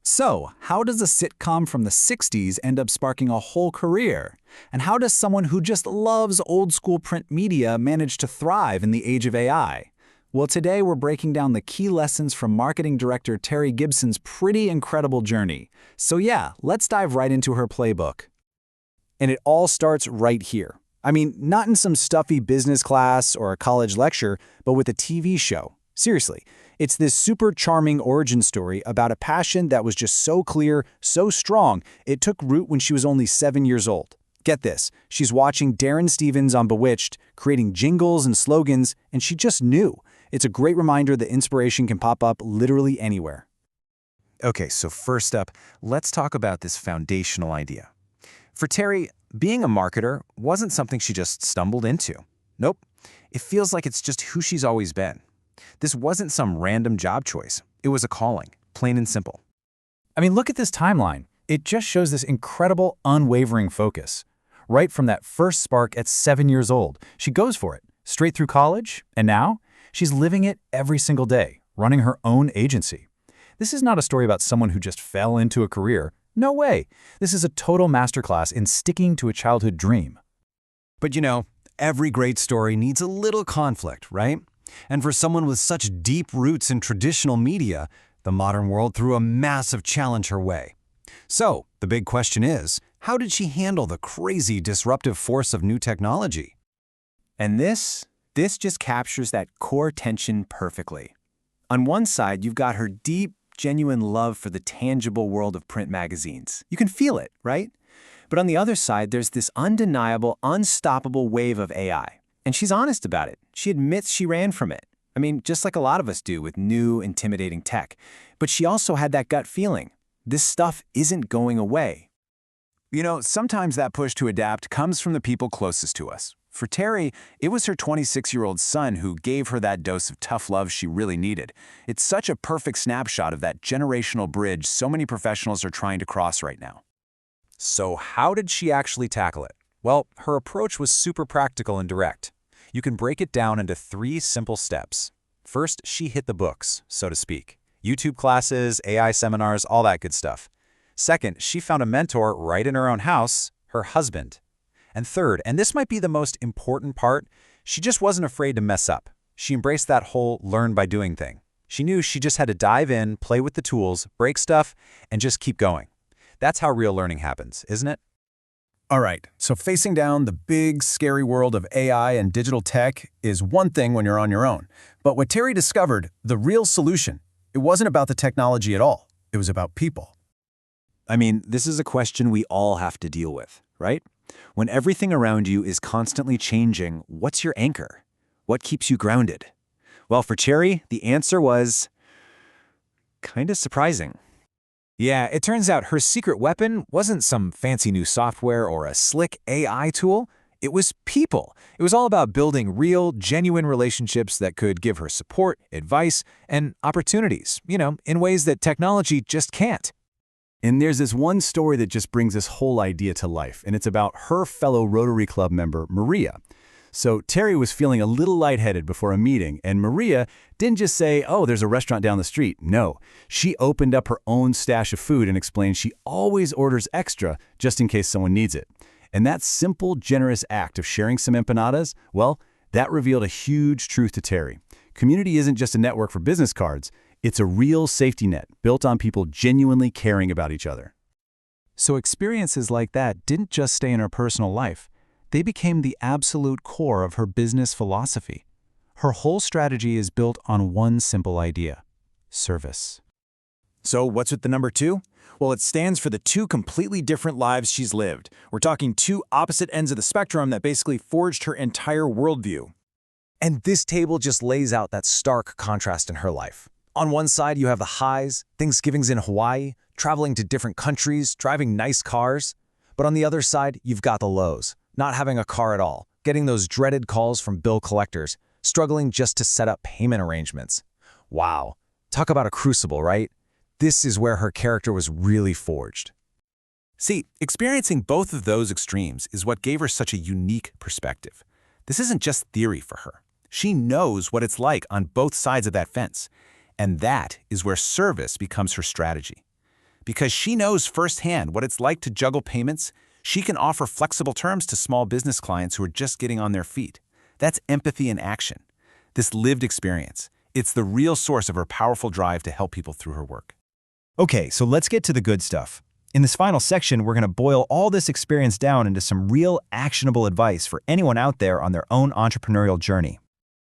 So, how does a sitcom from the 60s end up sparking a whole career? And how does someone who just loves old-school print media manage to thrive in the age of AI? Well, today we're breaking down the key lessons from marketing director Terri Gibson's pretty incredible journey. So yeah, let's dive right into her playbook. And it all starts right here. I mean, not in some stuffy business class or a college lecture, but with a TV show. Seriously, it's this super charming origin story about a passion that was just so clear, so strong, it took root when she was only 7 years old. Get this, she's watching Darren Stevens on Bewitched, creating jingles and slogans, and she just knew. It's a great reminder that inspiration can pop up literally anywhere. Okay, so first up, let's talk about this foundational idea. For Terri, being a marketer wasn't something she just stumbled into. Nope, it feels like it's just who she's always been. This wasn't some random job choice. It was a calling, plain and simple. I mean, look at this timeline. It just shows this incredible, unwavering focus. Right from that first spark at 7 years old, she goes for it, straight through college, and now she's living it every single day, running her own agency. This is not a story about someone who just fell into a career. No way. This is a total masterclass in sticking to a childhood dream. But you know, every great story needs a little conflict, right? And for someone with such deep roots in traditional media, the modern world threw a massive challenge her way. So, the big question is, how did she handle the crazy disruptive force of new technology? And this just captures that core tension perfectly. On one side, you've got her deep, genuine love for the tangible world of print magazines. You can feel it, right? But on the other side, there's this undeniable, unstoppable wave of AI. And she's honest about it. She admits she ran from it. I mean, just like a lot of us do with new, intimidating tech. But she also had that gut feeling. This stuff isn't going away. You know, sometimes that push to adapt comes from the people closest to us. For Terri, it was her 26-year-old son who gave her that dose of tough love she really needed. It's such a perfect snapshot of that generational bridge so many professionals are trying to cross right now. So how did she actually tackle it? Well, her approach was super practical and direct. You can break it down into 3 simple steps. First, she hit the books, so to speak. YouTube classes, AI seminars, all that good stuff. Second, she found a mentor right in her own house, her husband. And third, and this might be the most important part, she just wasn't afraid to mess up. She embraced that whole learn by doing thing. She knew she just had to dive in, play with the tools, break stuff, and just keep going. That's how real learning happens, isn't it? All right, so facing down the big, scary world of AI and digital tech is one thing when you're on your own. But what Terri discovered, the real solution, it wasn't about the technology at all. It was about people. I mean, this is a question we all have to deal with, right? When everything around you is constantly changing, what's your anchor? What keeps you grounded? Well, for Terri, the answer was kind of surprising. Yeah, it turns out her secret weapon wasn't some fancy new software or a slick AI tool. It was people. It was all about building real, genuine relationships that could give her support, advice, and opportunities, in ways that technology just can't. And there's this one story that just brings this whole idea to life, and it's about her fellow Rotary Club member, Maria. So Terri was feeling a little lightheaded before a meeting, and Maria didn't just say, oh, there's a restaurant down the street. No, she opened up her own stash of food and explained she always orders extra just in case someone needs it. And that simple, generous act of sharing some empanadas, well, that revealed a huge truth to Terri. Community isn't just a network for business cards. It's a real safety net built on people genuinely caring about each other. So experiences like that didn't just stay in her personal life. They became the absolute core of her business philosophy. Her whole strategy is built on one simple idea: service. So what's with the number 2? Well, it stands for the 2 completely different lives she's lived. We're talking 2 opposite ends of the spectrum that basically forged her entire worldview. And this table just lays out that stark contrast in her life. On one side, you have the highs, Thanksgivings in Hawaii, traveling to different countries, driving nice cars. But on the other side, you've got the lows. Not having a car at all, getting those dreaded calls from bill collectors, struggling just to set up payment arrangements. Wow, talk about a crucible, right? This is where her character was really forged. See, experiencing both of those extremes is what gave her such a unique perspective. This isn't just theory for her. She knows what it's like on both sides of that fence. And that is where service becomes her strategy. Because she knows firsthand what it's like to juggle payments, she can offer flexible terms to small business clients who are just getting on their feet. That's empathy in action. This lived experience, it's the real source of her powerful drive to help people through her work. Okay, so let's get to the good stuff. In this final section, we're going to boil all this experience down into some real actionable advice for anyone out there on their own entrepreneurial journey.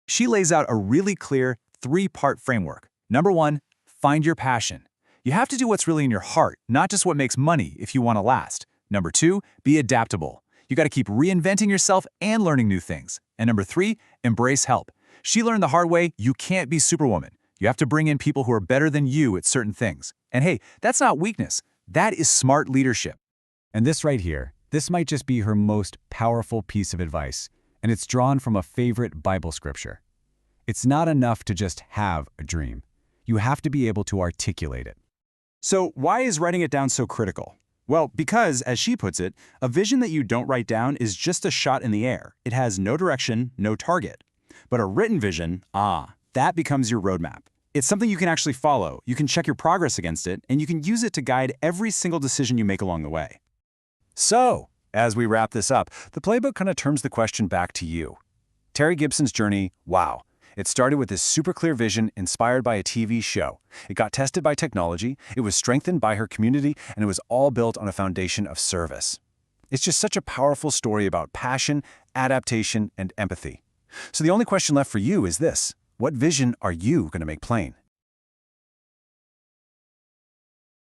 She lays out a really clear 3-part framework. Number 1, find your passion. You have to do what's really in your heart, not just what makes money if you want to last. Number 2, be adaptable. You got to keep reinventing yourself and learning new things. And number 3, embrace help. She learned the hard way, you can't be Superwoman. You have to bring in people who are better than you at certain things. And hey, that's not weakness. That is smart leadership. And this right here, this might just be her most powerful piece of advice, and it's drawn from a favorite Bible scripture. It's not enough to just have a dream. You have to be able to articulate it. So why is writing it down so critical? Well, because, as she puts it, a vision that you don't write down is just a shot in the air. It has no direction, no target. But a written vision, that becomes your roadmap. It's something you can actually follow, you can check your progress against it, and you can use it to guide every single decision you make along the way. So, as we wrap this up, the playbook kind of turns the question back to you. Terri Gibson's journey, wow. It started with this super clear vision inspired by a TV show. It got tested by technology, it was strengthened by her community, and it was all built on a foundation of service. It's just such a powerful story about passion, adaptation, and empathy. So the only question left for you is this: what vision are you going to make plain?